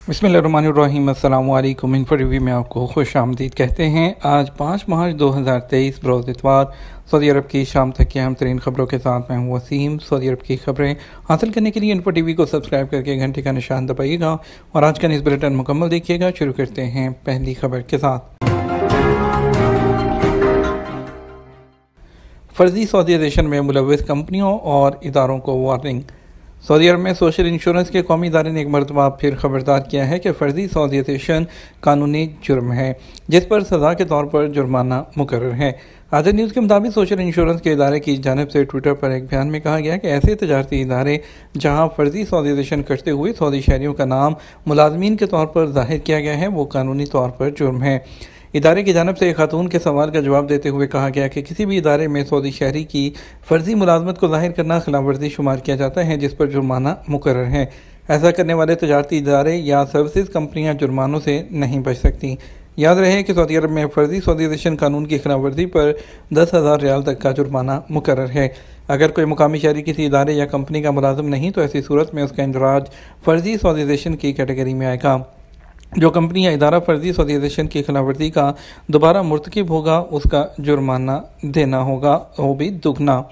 बिस्मिल्लाहिर्रहमानिर्रहीम। अस्सलाम वालेकुम। इन्फो रिव्यू में आपको खुश आमदीद कहते हैं। आज 5 मार्च 2023 बरोज़ इतवार सऊदी अरब की शाम तक की अहम तरीन खबरों के साथ मैं हूँ वसीम। सऊदी अरब की खबरें हासिल करने के लिए इन्फो टीवी को सब्सक्राइब करके घंटे का निशान दबाइएगा और आज का न्यूज़ बुलेटिन मुकम्मल देखिएगा। शुरू करते हैं पहली खबर के साथ। फर्जी सऊदीज़ेशन में मुलव्वस कंपनियों और इदारों को वार्निंग। सऊदी अरब में सोशल इंश्योरेंस के कौमी इदारे ने एक मरतबा फिर खबरदार किया है कि फ़र्जी सऊदीज़ेशन कानूनी जुर्म है जिस पर सज़ा के तौर पर जुर्माना मुकर्रर है। आज न्यूज़ के मुताबिक सोशल इंश्योरेंस के इदारे की जानिब से ट्विटर पर एक बयान में कहा गया कि ऐसे तजारती इदारे जहां फ़र्जी सऊदीज़ेशन करते हुए सऊदी शहरियों का नाम मुलाजमीन के तौर पर जाहिर किया गया है वो कानूनी तौर पर जुर्म है। इदारे की जानब से एक खातून के सवाल का जवाब देते हुए कहा गया कि किसी भी इदारे में सऊदी शहरी की फ़र्जी मुलाजमत को ज़ाहिर करना खिलाफ वर्जी शुमार किया जाता है जिस पर जुर्माना मुकर्रर है। ऐसा करने वाले तजारती इदारे या सर्विसेज कंपनियां जुर्मानों से नहीं बच सकती। याद रहे कि सऊदी अरब में फ़र्जी सऊदीज़ेशन कानून की खिलाफ वर्जी पर 10,000 रियाल तक का जुर्माना मुकर्रर है। अगर कोई मुकामी शहरी किसी इदारे या कंपनी का मुलाजिम नहीं तो ऐसी सूरत में उसका इंदराज फ़र्जी सऊदीज़ेशन की कैटेगरी में आएगा। जो कंपनी या इदारा फ़र्जी सऊदीज़ेशन की खिलाफवर्जी का दोबारा मुर्तकिब होगा उसका जुर्माना देना होगा, वो भी दुगना।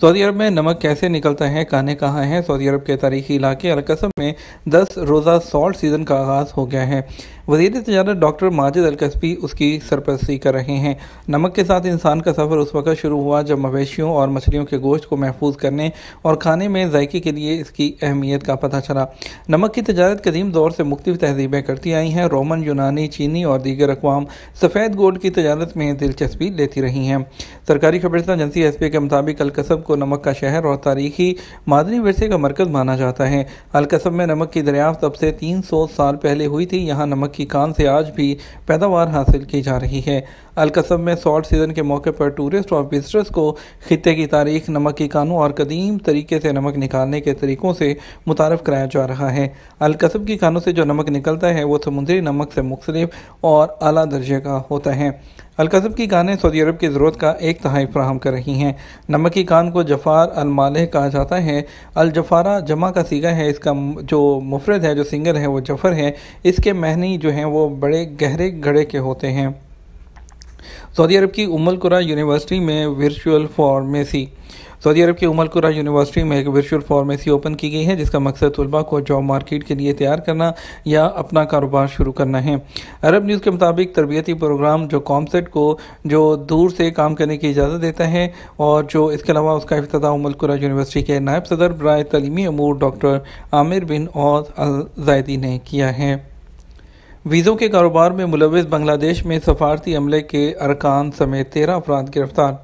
सऊदी अरब में नमक कैसे निकलता है, काने कहाँ हैं। सऊदी अरब के तारीखी इलाके अल-कसम में 10 रोज़ा सॉल्ट सीज़न का आगाज़ हो गया है। वज़ीर तजारत डॉक्टर माजिद अल-कसबी उसकी सरपरस्ती कर रहे हैं। नमक के साथ इंसान का सफ़र उस वक़्त शुरू हुआ जब मवेशियों और मछलियों के गोश्त को महफूज करने और खाने में जायके के लिए इसकी अहमियत का पता चला। नमक की तजारत कदीम दौर से मुख्तलिफ तहजीबें करती आई हैं। रोमन, यूनानी, चीनी और दीगर अक़वाम सफ़ेद गोल्ड की तजारत में दिलचस्पी लेती रही हैं। सरकारी खबरसां एजेंसी एसपी के मुताबिक अल-कसब को नमक का शहर और तारीखी मादनी विरसे का मरकज़ माना जाता है। अल-कसब में नमक की दरियाफ्त अब से 300 साल पहले हुई थी। यहाँ नमक की कान से आज भी पैदावार हासिल की जा रही है। अल-कसब में सॉल्ट सीज़न के मौके पर टूरिस्ट और विजिटर्स को खित्ते की तारीख, नमक की कानों और कदीम तरीके से नमक निकालने के तरीक़ों से मुतारफ़ कराया जा रहा है। अल-कसब की कानों से जो नमक निकलता है वो समुद्री नमक से मुख्तलिफ और आला दर्जे का होता है। अल-कसब की कानें सऊदी अरब की ज़रूरत का 1/3 फराहम कर रही हैं। नमक की कान को जफ़ार अल-मालिह कहा जाता है। अल-जफ़ारा जमा का सीगा है। इसका जो मुफरद है, जो सिंगल है वो जफ़र है। इसके महनी जो हैं वो बड़े गहरे घड़े के होते हैं। सऊदी अरब की उम्मुल कुरा यूनिवर्सिटी में वर्चुअल फार्मेसी। सऊदी अरब की उम्मुल कुरा यूनिवर्सिटी में एक वर्चुअल फार्मेसी ओपन की गई है जिसका मकसद तलबा को जॉब मार्केट के लिए तैयार करना या अपना कारोबार शुरू करना है। अरब न्यूज़ के मुताबिक तरबियती प्रोग्राम जो कॉमसेट को जो दूर से काम करने की इजाज़त देता है और जो इसके अलावा उसका इफ्तिताह उम्मुल कुरा यूनिवर्सिटी के नायब सदर बराए तलीमी अमूर डॉक्टर आमिर बिन औद अल ज़ायदी ने किया है। वीज़ों के कारोबार में मुलव्वस बांग्लादेश में सफारती अमले के अरकान समेत 13 अफराद गिरफ्तार।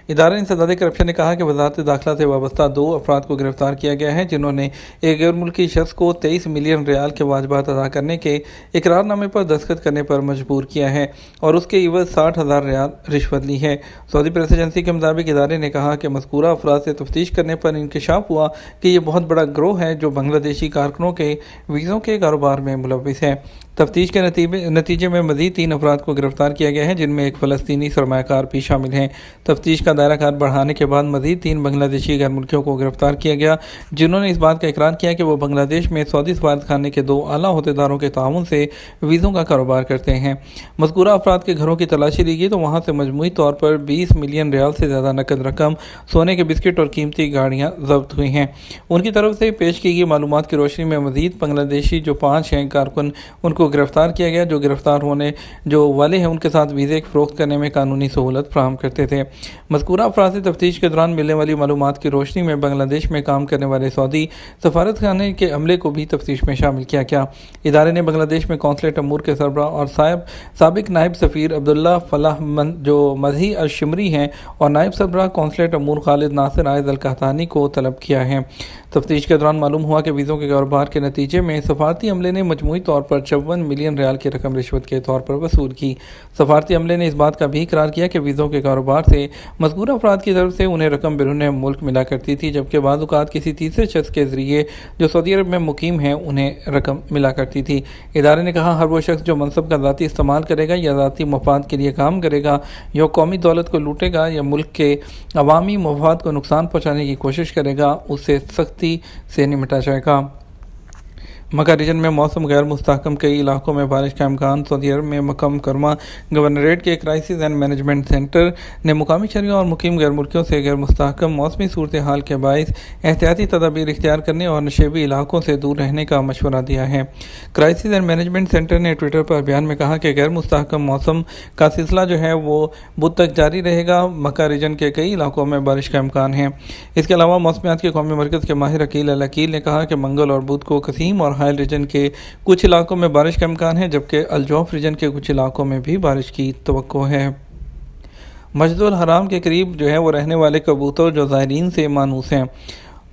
इदारा इंसदाद करप्शन ने कहा कि वज़ारत दाखिला से वाबस्ता 2 अफराद को गिरफ्तार किया गया है जिन्होंने एक गैर मुल्की शख्स को 23 मिलियन रियाल के वाजबात अदा करने के इकरारनामे पर दस्तखत करने पर मजबूर किया है और उसके इवज़ 60,000 रियाल रिश्वत ली है। सऊदी प्रेस एजेंसी के मुताबिक इदारे ने कहा कि मज़कूरा अफराद से तफ्तीश करने पर इंकशाफ हुआ कि यह बहुत बड़ा गिरोह है जो बांग्लादेशी कारकुनों के वीज़ों के कारोबार में मुलव्वस है। तफ्तीश के नतीजे में मज़ीद 3 अफराद को गिरफ्तार किया गया है जिनमें एक फ़लस्तीनी सरमायाकार भी शामिल हैं। तफ्तीश का दायरा कार बढ़ाने के बाद मज़ीद 3 बांग्लादेशी गैर मुल्कियों को गिरफ्तार किया गया जिन्होंने इस बात का इकरार किया कि वो बांग्लादेश में सऊदी सफारतखाने के 2 आला अहदेदारों के ताउन से वीज़ों का कारोबार करते हैं। मज़कूरा अफराद के घरों की तलाशी ली गई तो वहाँ से मजमूई तौर पर 20 मिलियन रियाल से ज़्यादा नकद रकम, सोने के बिस्किट और कीमती गाड़ियाँ जब्त हुई हैं। उनकी तरफ से पेश की गई मालूमात की रोशनी में मज़ीद बांग्लादेशी जो 5 हैं कारकुन उनको गिरफ्तार किया गया जो गिरफ्तार होने जो वाले हैं उनके साथ वीज़े फ़रोख्त करने में कानूनी सहूलत फ्राहम करते थे। मज़कूरा अफराद से तफ्तीश के दौरान मिलने वाली मालूमात की रोशनी में बांग्लादेश में काम करने वाले सऊदी सफारतखाने के अमले को भी तफ्तीश में शामिल किया गया। इदारे ने बांग्लादेश में कौंसलेट अमूर के सरबराह और साबिक नायब सफ़ीर अब्दुल्ला फलाह जो मज़ही अल-शिमरी हैं और नायब सरबराह कौंसलेट अमूर खालिद नासिर आयद अल-कहतानी को तलब किया है। तफ्तीश के दौरान मालूम हुआ कि वीज़ों के कारोबार के नतीजे में सफारती अमले ने मजमूई तौर पर 54 मिलियन रियाल की रकम रिश्वत के तौर पर वसूल की। सफारती अमले ने इस बात का भी इकरार किया कि वीज़ों के कारोबार से मज़कूरा अफराद की तरफ से उन्हें रकम बैरून मुल्क मिला करती थी जबकि बाद औक़ात किसी तीसरे शख्स के ज़रिए जो सऊदी अरब में मुकीम हैं उन्हें रकम मिला करती थी। इदारे ने कहा हर वो शख्स जो मनसब का ज़ाती इस्तेमाल करेगा या ज़ाती मफाद के लिए काम करेगा या कौमी दौलत को लूटेगा या मुल्क के अवामी मफाद को नुकसान पहुँचाने की कोशिश करेगा उससे सख्ती से निपटा जाएगा। मक्का रीजन में मौसम गैर मुस्तहकम, कई इलाकों में बारिश का इम्कान। सऊदी अरब में मक्का मुकरमा गवर्नरेट के क्राइसिस एंड मैनेजमेंट सेंटर ने मुकामी शहरियों और मुकीम गैर मुल्कियों से गैर मुस्तहकम मौसमी सूरत हाल के बायस एहतियाती तदाबीर इख्तियार करने और नशेबी इलाकों से दूर रहने का मशवरा दिया है। क्राइसिस एंड मैनेजमेंट सेंटर ने ट्विटर पर बयान में कहा कि गैर मुस्तहकम मौसम का सिलसिला जो है वो बुध तक जारी रहेगा। मक्का रीजन के कई इलाकों में बारिश का इम्कान है। इसके अलावा मौसमियात के कौमी मरकज़ के माहिर अकील अल अकील ने कहा कि मंगल और बुध को कसीम और हायल रीजन के कुछ इलाकों में बारिश का इम्कान है, जबकि अल-जौफ रीजन के कुछ इलाकों में भी बारिश की तवक्को है। मस्जिदुल हराम के करीब जो है वो रहने वाले कबूतर जो ज़ायरीन से मानूस हैं।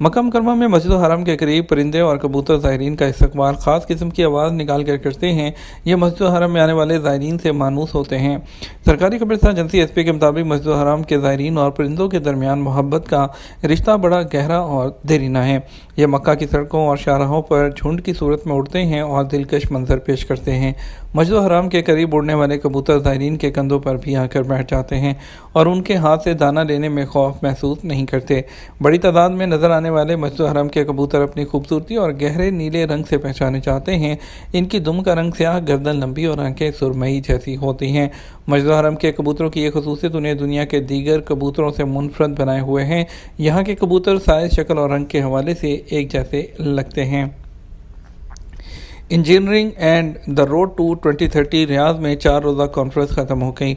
मक्का मुकरमा में मस्जिद हराम के करीब परिंदे और कबूतर ज़ायरीन का इस्तकबाल ख़ास किस्म की आवाज़ निकाल कर करते हैं। ये मस्जिद हराम में आने वाले ज़ायरीन से मानूस होते हैं। सरकारी कब्रिस्तान एजेंसी एसपी के मुताबिक मस्जिद हराम के ज़ायरीन और परिंदों के दरमियान मोहब्बत का रिश्ता बड़ा गहरा और देरीना है। ये मक्का की सड़कों और शाहराहों पर झुंड की सूरत में उड़ते हैं और दिलकश मंजर पेश करते हैं। मस्जिद हराम के करीब उड़ने वाले कबूतर ज़ायरीन के कंधों पर भी आकर बैठ जाते हैं और उनके हाथ से दाना लेने में खौफ महसूस नहीं करते। बड़ी तादाद में नजर आने वाले मस्जिद हराम के कबूतर अपनी खूबसूरती और गहरे नीले रंग से पहचाने जाते हैं। इनकी दुम का रंग स्याह, गर्दन लंबी और आंखें सुरमई जैसी होती हैं। मस्जिद हराम के कबूतरों की यह खसूसियत उन्हें दुनिया के दीगर कबूतरों से मुनफरद बनाए हुए हैं। यहाँ के कबूतर साइज, शक्ल और रंग के हवाले से एक जैसे लगते हैं। Engineering and the road to 2030 Riyadh में 4 रोज़ा कॉन्फ्रेंस ख़त्म हो गई।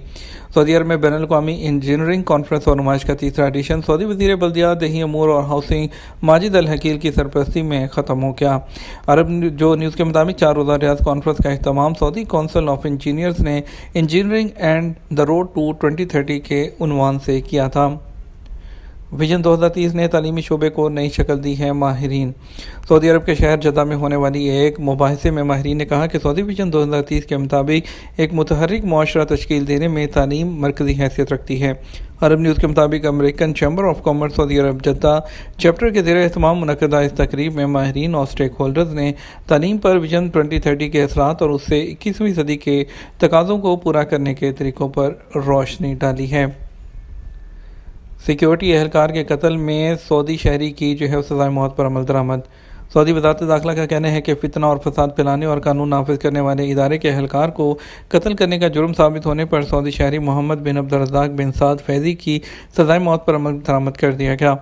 सऊदी अरब में बैनुल-अक़वामी इंजीनियरिंग कॉन्फ्रेंस और नुमाइश का तीसरा एडिशन सऊदी वज़ीर बल्दियात, दही अमूर और हाउसिंग माजिद अल हकील की सरपरस्ती में ख़त्म हो गया। अरब जो न्यूज़ के मुताबिक 4 रोज़ा रियाद कॉन्फ्रेंस का अहतमाम सऊदी कौंसिल ऑफ इंजीनियर्स ने engineering and the road to 2030 के उन्वान से किया था। विजन 2030 ने तालीमी शोबे को नई शक्ल दी है। माहिरीन सऊदी अरब के शहर जद्दा में होने वाली एक मुबाहिसे में माहिरीन ने कहा कि सऊदी विजन 2030 के मुताबिक एक मुतहर्रिक मुआशरा तश्कील देने में तालीम मरकज़ी हैसियत रखती है। अरब न्यूज़ के मुताबिक American chamber of commerce Saudi Arab Jeddah chapter के ज़ेर एहतमाम मुनक़दा इस तकरीब में माहिरीन और स्टेक होल्डर्स ने तालीम पर विजन 2030 के असरात और उससे 21वीं सदी के तकाज़ों को पूरा करने के तरीक़ों पर रोशनी डाली है। सिक्योरिटी एहलकार के कत्ल में सऊदी शहरी की जो है सज़ाए मौत पर अमल दरामद। सऊदी वज़ारत दाखिला का कहना है कि फितना और फसाद फैलाने और कानून नाफिज करने वाले इदारे के एहलकार को कत्ल करने का जुर्म साबित होने पर सऊदी शहरी मोहम्मद बिन अब्दुर्रज़ाक बिन साद फैज़ी की सज़ाए मौत पर अमल दरामद कर दिया गया।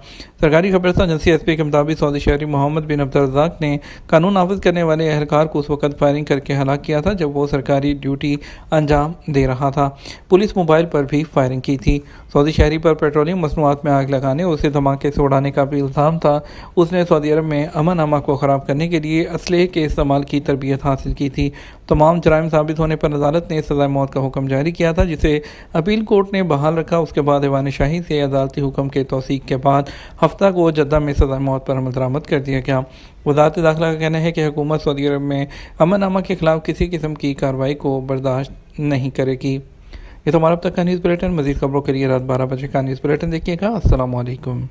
सरकारी खबरसां एजेंसी एसपी के मुताबिक सऊदी शहरी मोहम्मद बिन अब्दुर्रज़ाक ने कानून नाफिज करने वाले एहलकार को उस वक्त फायरिंग करके हलाक किया था जब वो सरकारी ड्यूटी अंजाम दे रहा था। पुलिस मोबाइल पर भी फायरिंग की थी। सऊदी शहरी पर पेट्रोलियम मसनूआत में आग लगाने और उसे धमाके से उड़ाने का भी इल्ज़ाम था। उसने सऊदी अरब में अमन को ख़राब करने के लिए असलहे के इस्तेमाल की तरबियत हासिल की थी। तमाम जराइम साबित होने पर अदालत ने सज़ाए मौत का हुक्म जारी किया था, जिसे अपील कोर्ट ने बहाल रखा। उसके बाद ऐवान शाही से अदालती हुक्म के तौसीक के बाद हफ्ता को जद्दा में सज़ाए मौत पर अमल दरामद कर दिया गया। वज़ारत दाखिला का कहना है कि हुकूमत सऊदी अरब में अमन के खिलाफ किसी किस्म की कार्रवाई को बर्दाश्त नहीं करेगी। ये तो हमारा अब तक का न्यूज़ बुलेटिन। मज़ीद खबरों के लिए रात 12 बजे का न्यूज़ बुलेटिन देखिएगा। अस्सलाम वालेकुम।